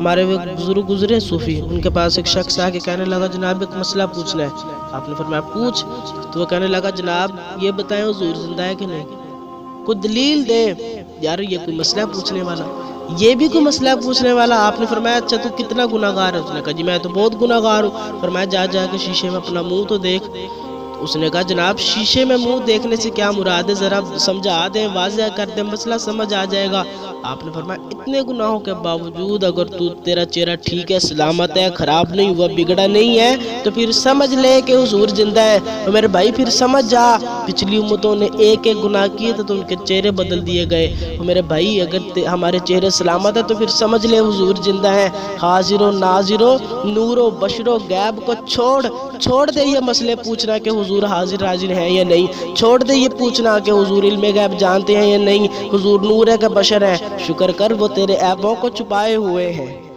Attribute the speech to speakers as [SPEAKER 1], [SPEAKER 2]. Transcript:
[SPEAKER 1] ہمارے وہ بزرگ گزرے صوفی، ان کے پاس ایک شخص آ کے کہنے لگا جناب ایک مسئلہ پوچھنا ہے۔ آپ نے فرمایا پوچھ۔ تو وہ کہنے لگا جناب یہ بتائیں حضور زندہ ہے کہ نہیں، کوئی دلیل دے۔ یار یہ کوئی مسئلہ پوچھنے والا، یہ بھی کوئی مسئلہ پوچھنے والا۔ آپ نے فرمایا اچھا تو کتنا گناہ گار ہے؟ اس نے کہا جی میں تو بہت گناہ گار ہوں۔ فرمایا جا جا کے شیشے میں اپنا منہ تو دیکھ۔ اس نے کہا جناب شیشے میں منہ دیکھنے سے کیا مراد ہے، ذرا سمجھا دیں، واضح کر دیں، مسئلہ سمجھ آ جائے گا۔ آپ نے فرمایا اتنے گناہوں کے باوجود اگر تیرا چہرہ ٹھیک ہے، سلامت ہے، خراب نہیں ہوا، بگڑا نہیں ہے، تو پھر سمجھ لے کہ حضور زندہ ہے۔ تو میرے بھائی پھر سمجھ جا، پچھلی امتوں نے ایک ایک گناہ کیے تو ان کے چہرے بدل دیے گئے۔ تو میرے بھائی اگر ہمارے چہرے سلامت ہے تو پھر سمجھ لے حضور زندہ ہے۔ حاضر و ناظر و نور و بشر و غیب کو چھوڑ دے یہ مسئلے پوچھنا کہ حضور حاضر ناظر ہیں یا نہیں، چھوڑ دے یہ پوچھنا کہ حضور علم غیب جانتے ہیں یا نہیں، حضور نور ہے کہ بشر ہے۔ شکر کر وہ تیرے عیبوں کو چھپائے ہوئے ہیں۔